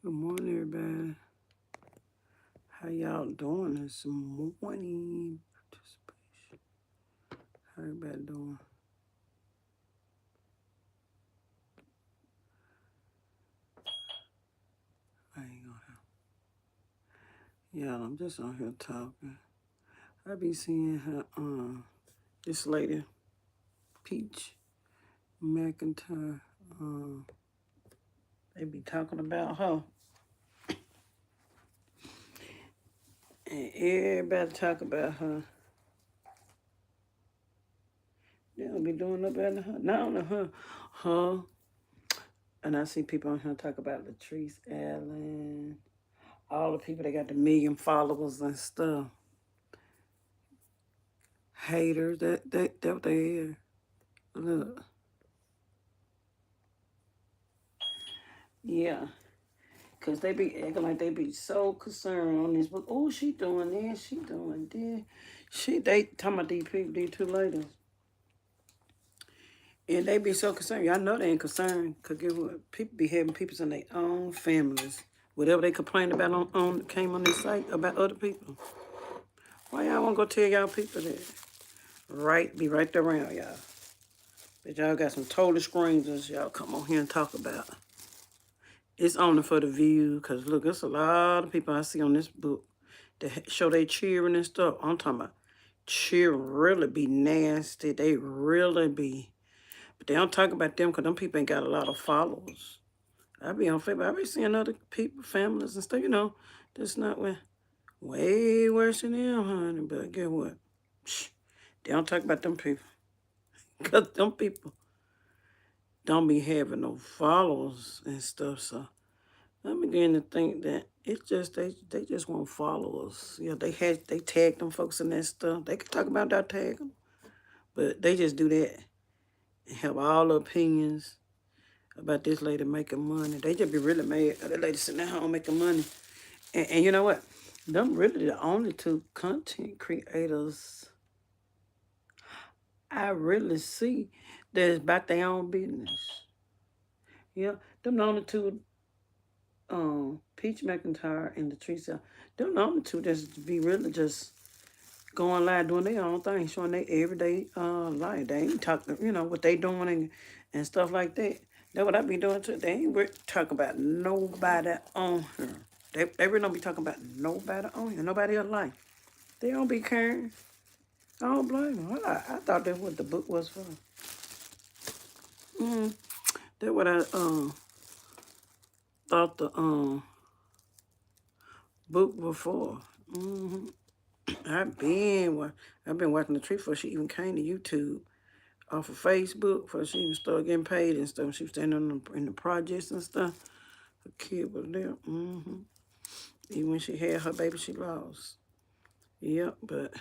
Good morning, everybody. How y'all doing this morning? Participation. How everybody doing? I ain't gonna have. Yeah, I'm just on here talking. I be seeing her, this lady, Peach McIntyre. They be talking about her, and everybody talk about her. They don't be doing no better than her. Not only her. And I see people on here talk about Latrice Allen, all the people that got the million followers and stuff. Haters, that what they is. Look. Yeah. Cause they be acting like they be so concerned on this book. Oh, she doing this, she doing this. They talking about these people, these two ladies. And they be so concerned. Y'all know they ain't concerned. Cause get what? People be having people in their own families. Whatever they complain about came on this site about other people. Why y'all wanna go tell y'all people that? Right, be right there around y'all. But y'all got some total strangers y'all come on here and talk about. It's only for the view, because look, there's a lot of people I see on this book that show they cheering and stuff. I'm talking about cheering really be nasty. They really be. But they don't talk about them because them people ain't got a lot of followers. I be on Facebook. I be seeing other people, families and stuff, that's not way worse than them, honey. But guess what? They don't talk about them people. Because them people don't be having no followers and stuff, so I'm beginning to think that it's just they just want followers. Yeah, they tagged them folks in that stuff. They could talk about that tag them, but they just do that and have all the opinions about this lady making money. They just be really mad at that lady sitting at home making money. And you know what? Them really the only two content creators I really see that's about their own business. Yeah, them the only two Peach McIntyre and the Teresa, them the only two just be really just going live doing their own thing, showing their everyday life. They ain't talking, what they doing and stuff like that. That's what I be doing too. They ain't talking about nobody on here. They really don't be talking about nobody on here, nobody else life. They don't be caring. I don't blame them. I thought that's what the book was for. That's what I thought the book was for. I've been watching the tree before she even came to YouTube, off of Facebook, before she even started getting paid and stuff. She was standing in the projects and stuff. Her kid was there. Even when she had her baby, she lost. Yep, but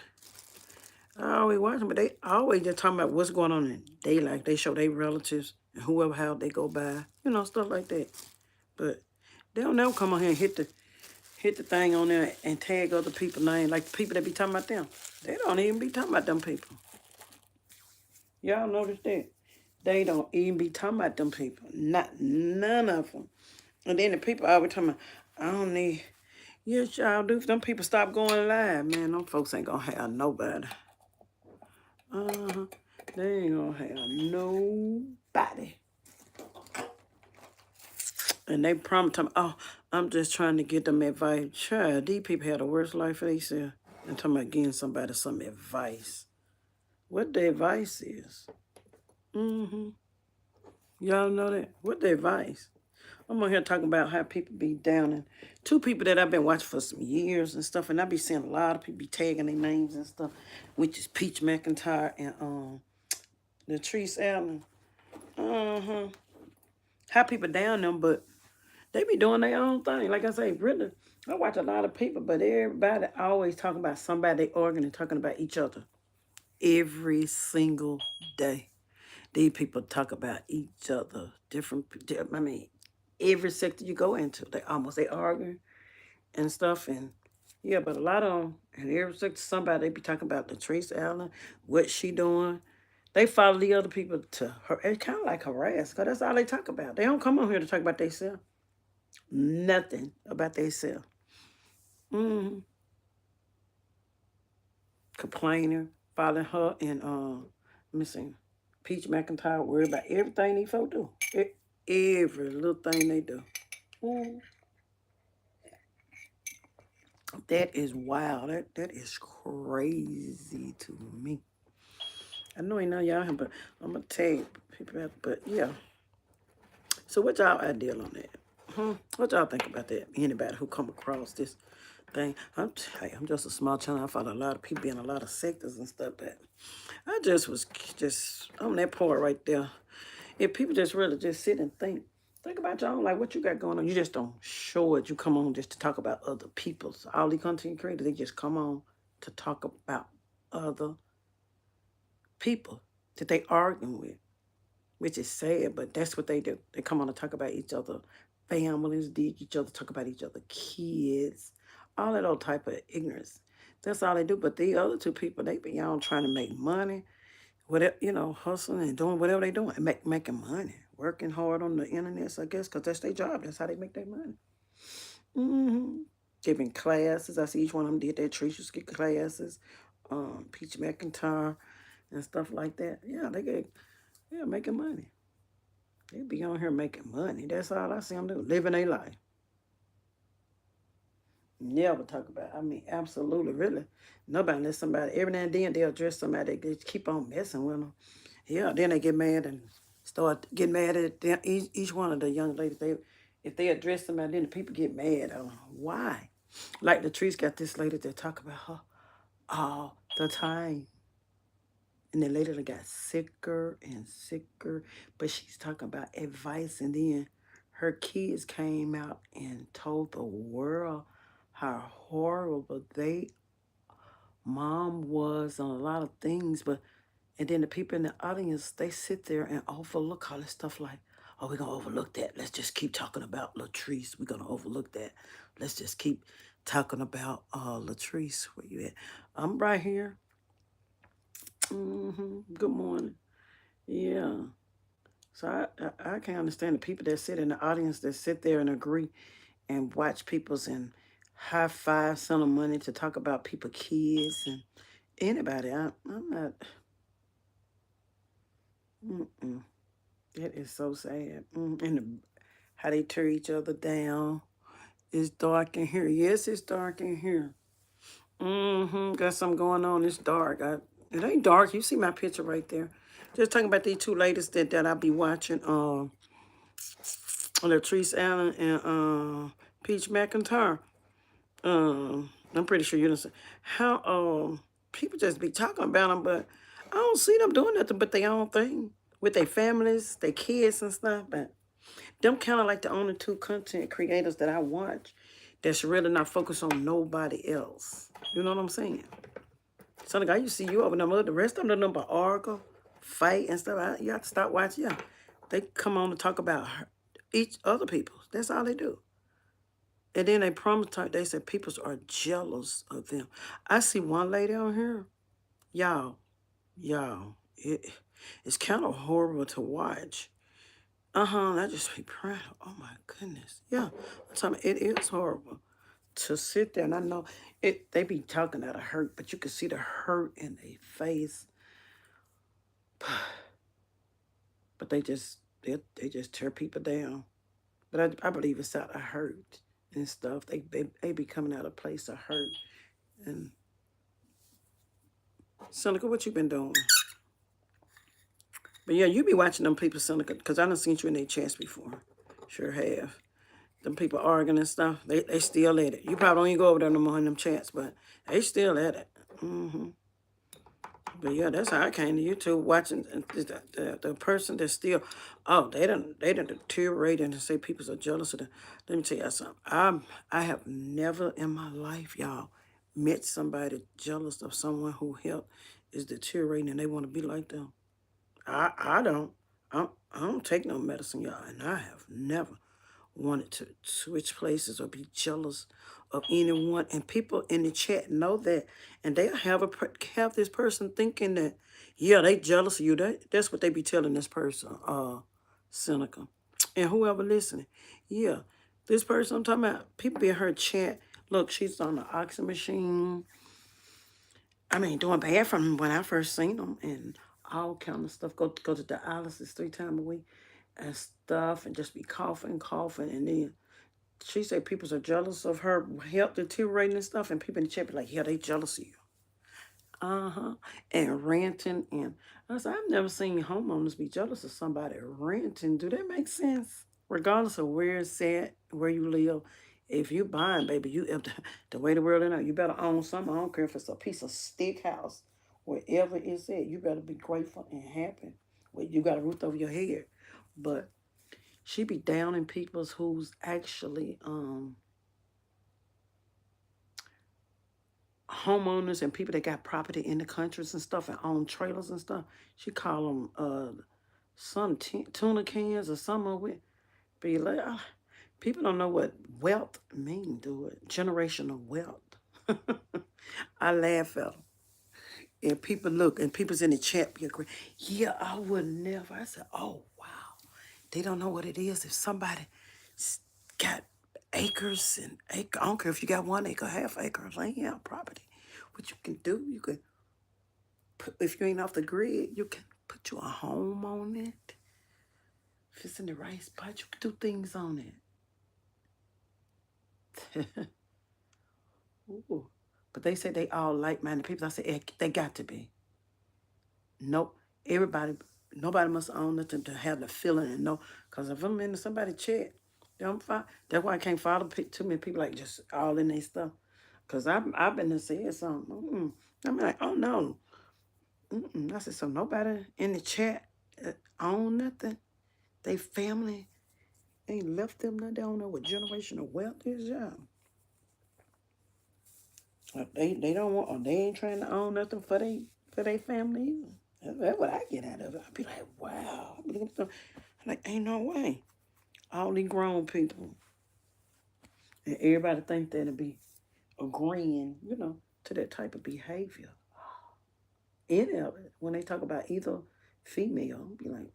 I always watch them, but they always just talking about what's going on in their life. They show their relatives and whoever how they go by, stuff like that. But they don't never come on here and hit the thing on there and tag other people's names, like the people that be talking about them. They don't even be talking about them people. Y'all notice that? They don't even be talking about them people. None of them. And then the people always talking about, I don't need, yes, y'all do. If them people stop going live, man, them folks ain't gonna have nobody. They ain't gonna have nobody. And they promise them, oh, I'm just trying to get them advice. Child, these people have the worst life for themselves. And talking about getting somebody some advice. What the advice is. Y'all know that? What the advice? I'm on here talking about how people be down, and two people that I've been watching for some years and stuff, and I be seeing a lot of people be tagging their names and stuff, which is Peach McIntyre and Latrice Allen. How people down them, but they be doing their own thing. Like I say, really, I watch a lot of people, but everybody always talking about somebody they arguing and talking about each other. Every single day. These people talk about each other. Every sector you go into, they arguing and stuff. And yeah, but a lot of them, and every sector, somebody, they be talking about Latrice Allen, what she doing. They follow the other people to her. It's kind of like harass, because that's all they talk about. They don't come on here to talk about themselves. Nothing about themselves. Complainer, following her and let me see, Peach McIntyre worried about everything these folks do. Every little thing they do. Mm. That is wild. That is crazy to me. I know ain't none of y'all here, but I'm gonna tag people out. But yeah. So what y'all ideal on that? What y'all think about that? Anybody who come across this thing? I'm just a small channel. I follow a lot of people in a lot of sectors and stuff, but I just was just on that part right there. If people just really just sit and think about your own, like what you got going on. You just don't show it. You come on just to talk about other people's. All the content creators, they just come on to talk about other people that they arguing with, which is sad, but that's what they do. They come on to talk about each other, families, dig each other, talk about each other, kids, all that old type of ignorance. That's all they do. But the other two people, they be on trying to make money, whatever, hustling and doing whatever they doing, and making money, working hard on the internet, I guess, because that's their job. That's how they make their money. hmm Giving classes. I see each one of them did their Teachers get classes, Peach McIntyre and stuff like that. Yeah, making money. They be on here making money. That's all I see them do, living their life. Never talk about it. I mean, absolutely, really. Nobody let somebody, every now and then they'll address somebody, they just keep on messing with them. Yeah, then they get mad and start getting mad at them. Each one of the young ladies, if they address somebody, then the people get mad. Why? Like Latrice got this lady that talk about her all the time. And the lady that got sicker and sicker, but she's talking about advice. And then her kids came out and told the world how horrible they mom was on a lot of things. And then the people in the audience, they sit there and overlook all this stuff like, oh, we're going to overlook that. Let's just keep talking about Latrice. We're going to overlook that. Let's just keep talking about Latrice. Where you at? I'm right here. Good morning. Yeah. So I can't understand the people that sit in the audience that sit there and agree and watch people's and high five, send them money to talk about people, kids, and anybody. I'm not. It is so sad. How they tear each other down. It's dark in here. Yes, it's dark in here. Got something going on. It's dark. It ain't dark. You see my picture right there. Just talking about these two ladies that I be watching. Latrice Allen and Peach McIntyre. I'm pretty sure you don't see how people just be talking about them, but I don't see them doing nothing but their own thing with their families, their kids and stuff. But them kind of like the only two content creators that I watch that's really not focused on nobody else. You know what I'm saying? So like I used to see you over them. The rest of them number argue, fight and stuff. You have to stop watching. Yeah, they come on to talk about each other people. That's all they do. And then they promise, they said people are jealous of them. I see one lady on here, y'all, it's kind of horrible to watch. I just be proud. Oh my goodness. Yeah, I'm telling you, it is horrible to sit there. And I know they be talking out of hurt, but you can see the hurt in their face. But they just tear people down. But I believe it's out of hurt and stuff. They be coming out of a place of hurt. And Seneca, what you been doing? But yeah, you be watching them people, Seneca, because I done seen you in their chats before. Sure have. Them people arguing and stuff, they still at it. You probably don't even go over there no more in them chats, but they still at it. But yeah, that's how I came to YouTube, watching the person that's still, oh, they done deteriorated and say people are jealous of them. Let me tell you something. I have never in my life, y'all, met somebody jealous of someone who health is deteriorating and they want to be like them. I don't. I don't take no medicine, y'all, and I have never wanted to switch places or be jealous of anyone. And people in the chat know that, and they have this person thinking that, yeah, they jealous of you. That's what they be telling this person, Seneca, and whoever listening. Yeah, This person I'm talking about, people be in her chat. Look, she's on the oxygen machine. I mean, doing bad from when I first seen them and all kind of stuff. Go to dialysis 3 times a week and stuff, and just be coughing, and then she said people are jealous of her health deteriorating and stuff, and people in the chat be like, yeah, they jealous of you. And ranting, and I said, I've never seen homeowners be jealous of somebody renting. Do that make sense? Regardless of where it's at, where you live, if you buying, baby, the way the world is now, you better own something. I don't care if it's a piece of stick house, wherever it's at, you better be grateful and happy. Well, you got a roof over your head. But she be down in people's who's actually homeowners and people that got property in the countries and stuff and own trailers and stuff. She call them some tuna cans or something with. Be like, people don't know what wealth mean, do it? Generational wealth. I laugh at them. And people look, and people's in the chat be agree. Yeah, I would never. I said, oh, wow. They don't know what it is. If somebody got acres and acres, I don't care if you got 1 acre, half acre, land, property. What you can do, you can put, if you ain't off the grid, you can put you a home on it. If it's in the right spot, you can do things on it. Ooh. But they say they all like-minded people. I said, they got to be. Nope. Nobody must own nothing to have the feeling and know. Because if I'm in somebody's chat, that's why I can't follow too many people like just all in their stuff. Because I've been to say something. I'm like, oh no. I said, so nobody in the chat own nothing. They family ain't left them nothing. They don't know what generational wealth is, y'all. They don't want, or they ain't trying to own nothing for they family either. That's what I get out of it. I be like, wow. I be looking at them, I'm like, ain't no way. All these grown people, and everybody think that'll be agreeing, to that type of behavior. Any of it, when they talk about either female, I'll be like,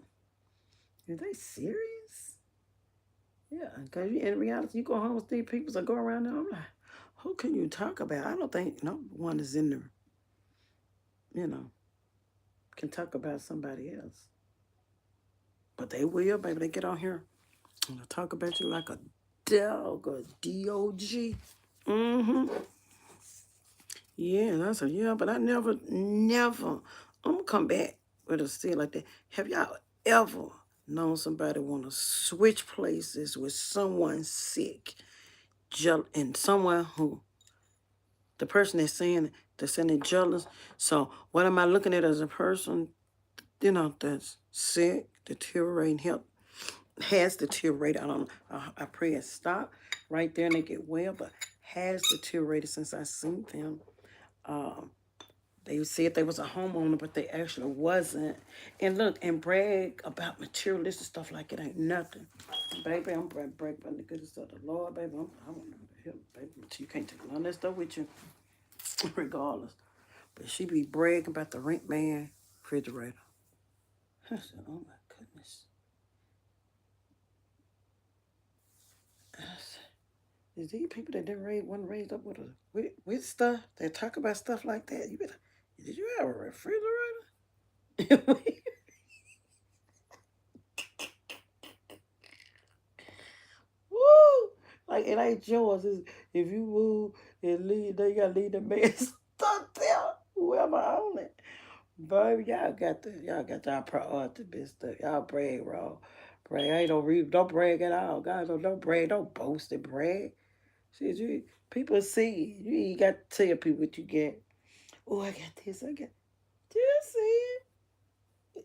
are they serious? Yeah, because in reality, you go home with these people that go around there, I'm like, who can you talk about? I don't think no one is in there, can talk about somebody else. But they will, baby. They get on here and they'll talk about you like a dog or DOG. Mm-hmm. Yeah, that's but I never, I'm gonna come back with a still like that. Have y'all ever known somebody want to switch places with someone sick, and someone who the person that's saying they're jealous? So what am I looking at as a person, that's sick, deteriorating health, has deteriorated. I don't know. I pray it stop right there and they get well, but has deteriorated since I seen them. They said they was a homeowner, but they actually wasn't. And look, and brag about materialistic stuff like it ain't nothing. Baby, I'm brag about the goodness of the Lord, baby. I want to help, baby. You can't take none of that stuff with you, regardless. But she be bragging about the rent man refrigerator. I said, oh my goodness. Is these people that didn't wasn't raised up with stuff that talk about stuff like that? Did you have a refrigerator? Woo! Like it ain't yours. If you move and leave, they gotta leave the man stuck there. Whoever own it. Baby, y'all got y'all priority business. Y'all brag, bro. Brag. I ain't don't brag at all. Guys, don't brag, don't boast and brag. See, people see you ain't got to tell people what you get. Oh, I got this. I got. Just see it.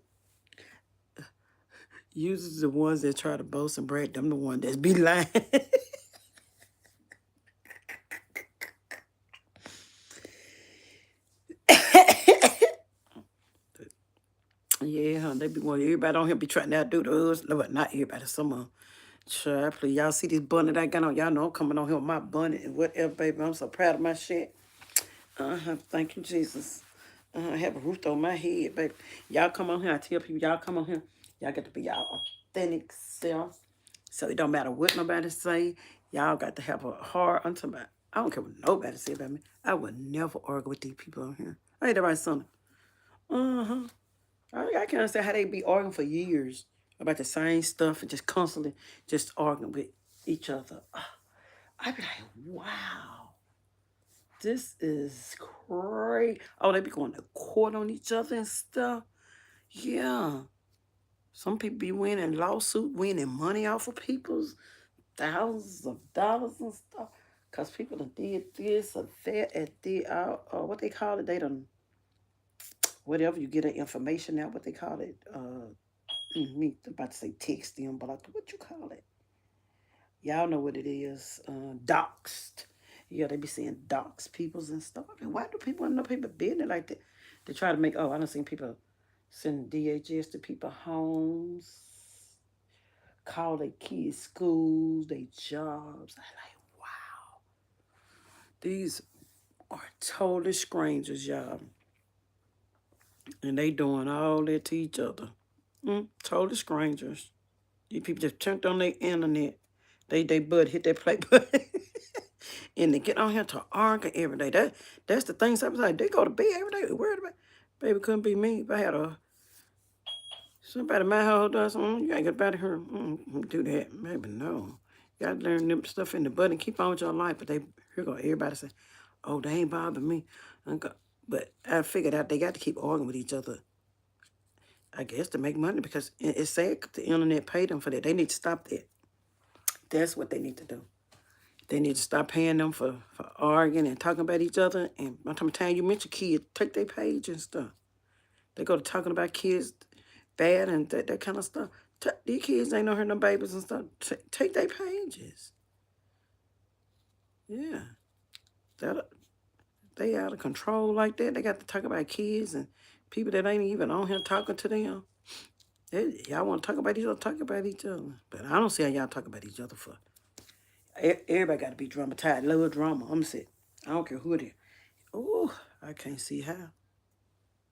Users the ones that try to boast and brag. Them the one that's be lying. Yeah, they be one. Everybody on here be trying to do those. No, but not everybody. Some of them. Sure, please. Y'all see this bun that I got on? Y'all know I'm coming on here with my bun and whatever, baby. I'm so proud of my shit. Thank you, Jesus. I have a roof on my head, baby. Y'all come on here. I tell people, y'all come on here. Y'all get to be y'all authentic self. So it don't matter what nobody say. Y'all got to have a heart. I'm talking about, I don't care what nobody say about me. I would never argue with these people on here. I ain't that right, son? Uh-huh. I can't understand how they be arguing for years about the same stuff and just constantly just arguing with each other. I be like, wow, this is crazy. Oh, they be going to court on each other and stuff. Yeah. Some people be winning winning money off of people's thousands of dollars and stuff. Because people done did this or that and did what they call it, they done, whatever you get the information out, what they call it, me about to say text them, but what you call it? Y'all know what it is, doxed. Yeah, they be saying dox peoples and stuff. I mean, why do people want to know people business like that? They try to make, I done seen people send DHS to people's homes, call their kids schools, their jobs. I like, wow. These are totally strangers, y'all. And they doing all that to each other. Totally strangers. These people just turned on their internet. They butt hit that play button. And they get on here to argue every day. That's the thing. Sometimes they go to bed every day. Worried about, baby, couldn't be me. If I had somebody in my house does something, you ain't get about her. Do that. Maybe no. You gotta learn them stuff in the butt and keep on with your life. But here go everybody say, oh, they ain't bothering me. But I figured out they got to keep arguing with each other. I guess to make money, because it's sad the internet paid them for that. They need to stop that. That's what they need to do. They need to stop paying them for arguing and talking about each other. And by the time you mention kids, take their page and stuff. They go to talking about kids bad and that kind of stuff. These kids ain't no hurt no babies and stuff. Take their pages. Yeah. They out of control like that. They got to talk about kids and people that ain't even on here talking to them. Y'all want to talk about each other, talk about each other. But I don't see how y'all talk about each other for. Everybody got to be dramatized. Love drama. I'm saying, I don't care who it is. Oh, I can't see how.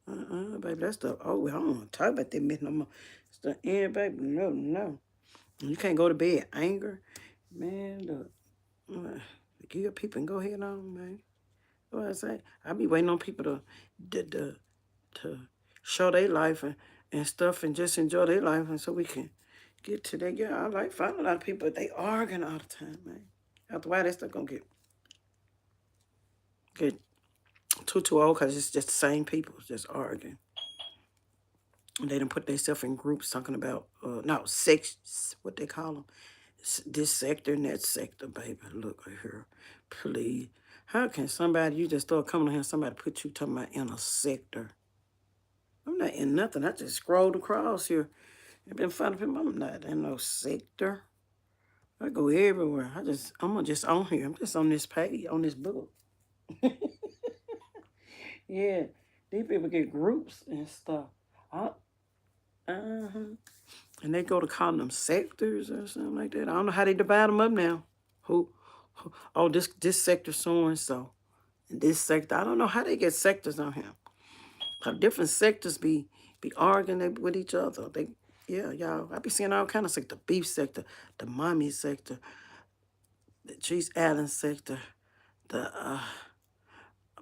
Baby, that's the, I don't want to talk about that mess no more. It's the end, baby. No. You can't go to bed anger. Man, look, give people and go ahead on, man. What I say? I be waiting on people to show their life and stuff and just enjoy their life, and so we can get to that. Yeah, I like find a lot of people, but they arguing all the time, man. After a while, they still gonna get too old, because it's just the same people just arguing. They done put themselves in groups talking about sex, what they call them, this sector and that sector, baby. Look right here, please. How can somebody, you just start coming on here, somebody put you talking about in a sector? I'm not in nothing. I just scrolled across here. I've been finding people. I'm not in no sector. I go everywhere. I'm just on here. I'm just on this page, on this book. Yeah, these people get groups and stuff. And they go to call them sectors or something like that. I don't know how they divide them up now. Oh, this sector so and so, and this sector. I don't know how they get sectors on here. How different sectors be arguing with each other. Y'all. I be seeing all kind of sector. Beef sector, the mommy sector, the Cheese Allen sector, the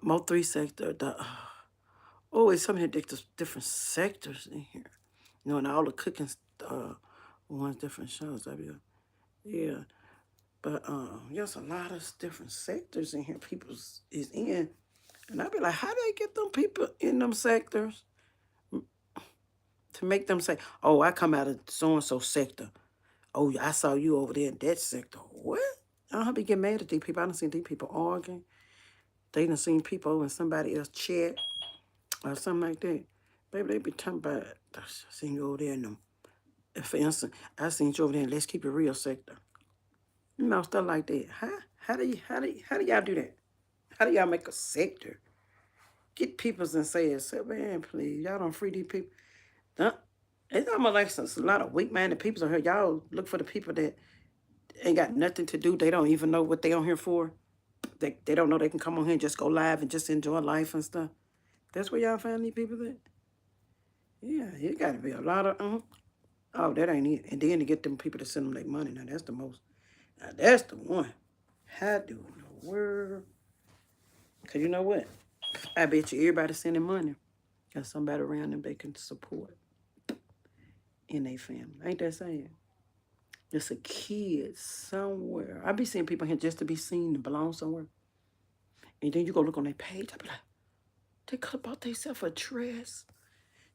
Mo 3 sector, it's so many different sectors in here. You know, and all the cooking ones, different shows. Yeah. But there's a lot of different sectors in here people is in. And I be like, how do they get them people in them sectors to make them say, oh, I come out of so-and-so sector. Oh, I saw you over there in that sector. What? I don't be getting mad at these people. I done seen these people arguing. They done seen people in somebody else's chat or something like that. Baby, they be talking about, I seen you over there in them. For instance, I seen you over there in Let's Keep It Real sector. You know, stuff like that. How do y'all do that? How do y'all make a sector? Get peoples and say, man, please, y'all don't free these people. It's almost like a lot of weak-minded people on here. Y'all look for the people that ain't got nothing to do. They don't even know what they on here for. They don't know they can come on here and just go live and just enjoy life and stuff. That's where y'all find these people at? Yeah, it got to be a lot of, Oh, that ain't it. And then to get them people to send them their money. Now, that's the most. Now, that's the one. How do in the world? Because you know what? I bet you everybody sending money. Got somebody around them they can support in their family. Ain't that saying? Just a kid somewhere. I be seeing people here just to be seen and belong somewhere. And then you go look on their page. I be like, they could have bought themselves a dress.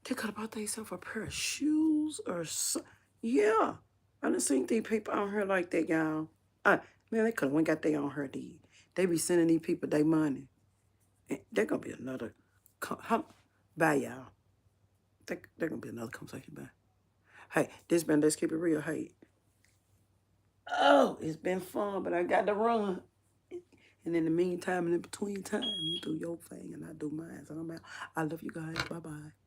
They could have bought themselves a pair of shoes or something. Yeah. I done seen these people on here like that, y'all. Man, they could have went got they on her deed. They be sending these people their money. And they're going to be another. Bye, y'all. They're going to be another conversation. Bye. Hey, this been Let's Keep It Real. Hey. Oh, it's been fun, but I got to run. And in the meantime, and in between time, you do your thing and I do mine. So I'm out. I love you guys. Bye-bye.